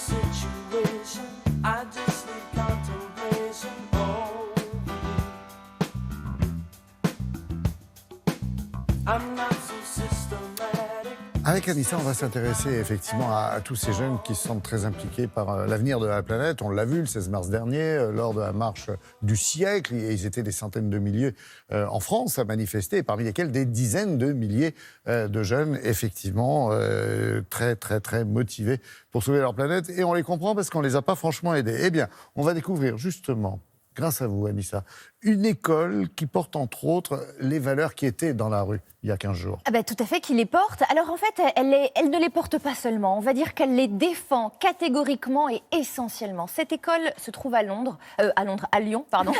situation. I just need contemplation over you. I'm not so systematic. Avec Anissa, on va s'intéresser effectivement à tous ces jeunes qui se sentent très impliqués par l'avenir de la planète. On l'a vu le 16 mars dernier, lors de la marche du siècle. Et ils étaient des centaines de milliers en France à manifester, parmi lesquels des dizaines de milliers de jeunes, effectivement, très, très, très motivés pour sauver leur planète. Et on les comprend parce qu'on ne les a pas franchement aidés. Eh bien, on va découvrir justement, grâce à vous, Anissa, une école qui porte entre autres les valeurs qui étaient dans la rue il y a 15 jours. Ah ben, tout à fait, qui les porte. Alors en fait, elle ne les porte pas seulement. On va dire qu'elle les défend catégoriquement et essentiellement. Cette école se trouve à Londres, à Lyon, pardon.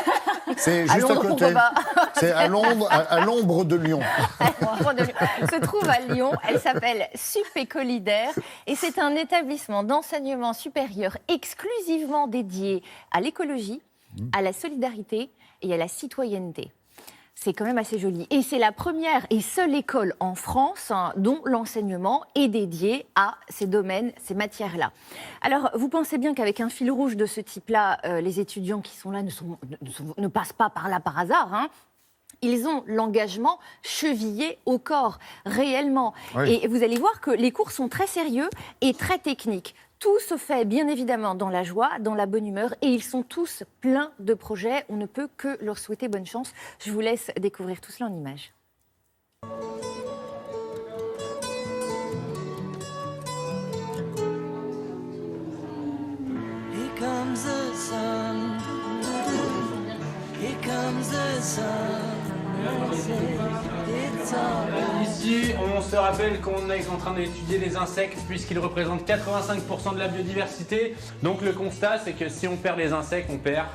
C'est À juste Londres, à côté. pourquoi pas. C'est à Londres, à l'ombre de Lyon. Elle se trouve à Lyon. Elle s'appelle Supécolidaire et c'est un établissement d'enseignement supérieur exclusivement dédié à l'écologie, à la solidarité et à la citoyenneté. C'est quand même assez joli. Et c'est la première et seule école en France dont l'enseignement est dédié à ces domaines, ces matières-là. Alors, vous pensez bien qu'avec un fil rouge de ce type-là, les étudiants qui sont là ne passent pas par là par hasard, hein. Ils ont l'engagement chevillé au corps, réellement. Oui. Et vous allez voir que les cours sont très sérieux et très techniques. Tout se fait bien évidemment dans la joie, dans la bonne humeur, et ils sont tous pleins de projets. On ne peut que leur souhaiter bonne chance. Je vous laisse découvrir tout cela en images. Here comes the sun. Here comes the sun. Ici, on se rappelle qu'on est en train d'étudier les insectes puisqu'ils représentent 85% de la biodiversité. Donc le constat, c'est que si on perd les insectes, on perd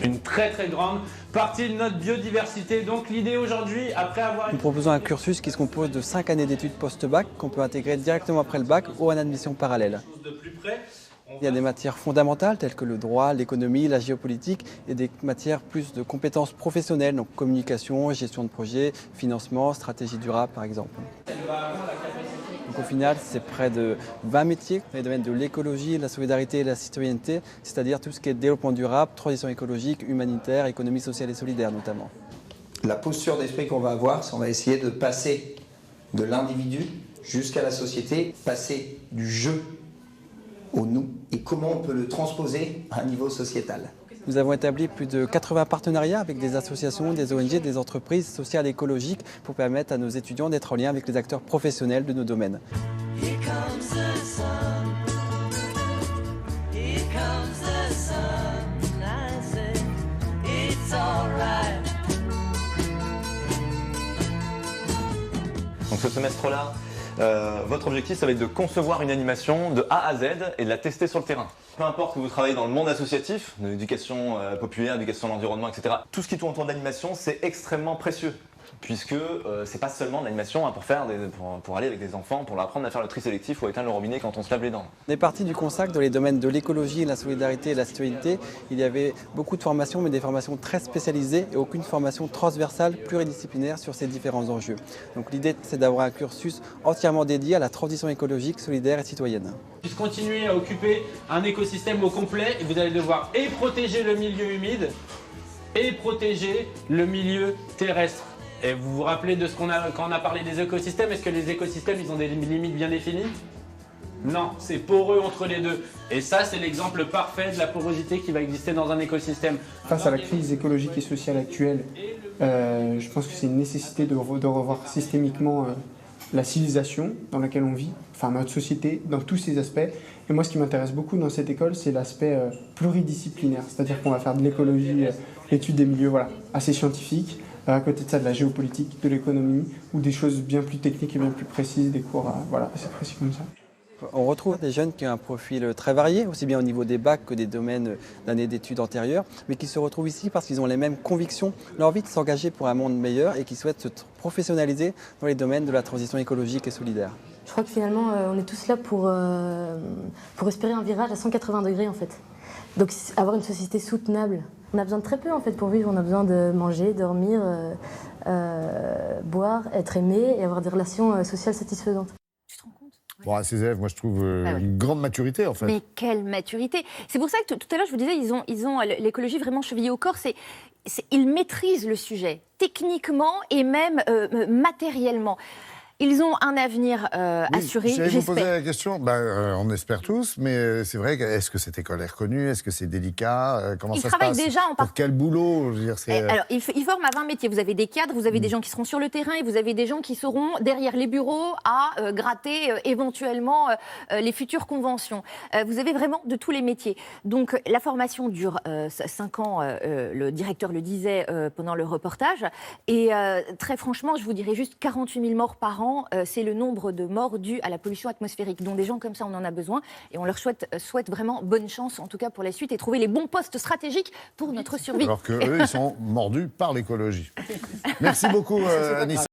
une très très grande partie de notre biodiversité. Donc l'idée aujourd'hui, après avoir... Nous proposons un cursus qui se compose de 5 années d'études post-bac qu'on peut intégrer directement après le bac ou en admission parallèle. Il y a des matières fondamentales telles que le droit, l'économie, la géopolitique et des matières plus de compétences professionnelles, donc communication, gestion de projet, financement, stratégie durable par exemple. Donc au final, c'est près de 20 métiers dans les domaines de l'écologie, de la solidarité et de la citoyenneté, c'est-à-dire tout ce qui est développement durable, transition écologique, humanitaire, économie sociale et solidaire notamment. La posture d'esprit qu'on va avoir, c'est qu'on va essayer de passer de l'individu jusqu'à la société, passer du je au nous et comment on peut le transposer à un niveau sociétal. Nous avons établi plus de 80 partenariats avec des associations, des ONG, des entreprises sociales et écologiques pour permettre à nos étudiants d'être en lien avec les acteurs professionnels de nos domaines. Here comes the sun. Here comes the sun. I say it's all right. Donc ce semestre-là, votre objectif, ça va être de concevoir une animation de A à Z et de la tester sur le terrain. Peu importe que vous travaillez dans le monde associatif, de l'éducation populaire, l'éducation de l'environnement, etc. Tout ce qui tourne autour de l'animation, c'est extrêmement précieux. Puisque c'est pas seulement de l'animation pour aller avec des enfants, pour leur apprendre à faire le tri sélectif ou à éteindre le robinet quand on se lave les dents. On est parti du constat que dans les domaines de l'écologie, de la solidarité et de la citoyenneté, il y avait beaucoup de formations, mais des formations très spécialisées et aucune formation transversale, pluridisciplinaire sur ces différents enjeux. Donc l'idée, c'est d'avoir un cursus entièrement dédié à la transition écologique, solidaire et citoyenne. Puisse continuer à occuper un écosystème au complet et vous allez devoir et protéger le milieu humide et protéger le milieu terrestre. Et vous vous rappelez de quand on a parlé des écosystèmes, est-ce que les écosystèmes ils ont des limites bien définies? Non, c'est poreux entre les deux. Et ça, c'est l'exemple parfait de la porosité qui va exister dans un écosystème. Face à la crise écologique et sociale actuelle, je pense que c'est une nécessité de revoir systémiquement la civilisation dans laquelle on vit, enfin notre société, dans tous ses aspects. Et moi, ce qui m'intéresse beaucoup dans cette école, c'est l'aspect pluridisciplinaire. C'est-à-dire qu'on va faire de l'écologie, l'étude des milieux, voilà, assez scientifique. À côté de ça, de la géopolitique, de l'économie, ou des choses bien plus techniques et bien plus précises, des cours voilà, assez précis comme ça. On retrouve des jeunes qui ont un profil très varié, aussi bien au niveau des bacs que des domaines d'années d'études antérieures, mais qui se retrouvent ici parce qu'ils ont les mêmes convictions, l'envie de s'engager pour un monde meilleur et qui souhaitent se professionnaliser dans les domaines de la transition écologique et solidaire. Je crois que finalement, on est tous là pour espérer un virage à 180 degrés en fait. Donc avoir une société soutenable. On a besoin de très peu en fait pour vivre, on a besoin de manger, dormir, boire, être aimé et avoir des relations sociales satisfaisantes. Tu te rends compte ? Bon, à ces élèves, moi, je trouve Ah ouais. une grande maturité, en fait. Mais quelle maturité! C'est pour ça que tout à l'heure, je vous disais, ils ont l'écologie vraiment chevillée au corps. Ils maîtrisent le sujet, techniquement et même matériellement. Ils ont un avenir assuré, J'allais vous poser j'espère. la question, on espère tous, mais c'est vrai, est-ce que cette école est reconnue? Est-ce que c'est délicat? Comment Ils ça se travaillent passe? déjà en Pour partie. quel boulot? Je veux dire, Alors, ils forment à 20 métiers. Vous avez des cadres, vous avez des gens qui seront sur le terrain et vous avez des gens qui seront derrière les bureaux à gratter éventuellement les futures conventions. Vous avez vraiment de tous les métiers. Donc, la formation dure 5 ans, le directeur le disait pendant le reportage. Et très franchement, je vous dirais juste 48 000 morts par an, c'est le nombre de morts dus à la pollution atmosphérique. Donc, des gens comme ça, on en a besoin. Et on leur souhaite vraiment bonne chance, en tout cas pour la suite, et trouver les bons postes stratégiques pour notre survie. Alors qu'eux, ils sont mordus par l'écologie. Merci beaucoup, Anissa.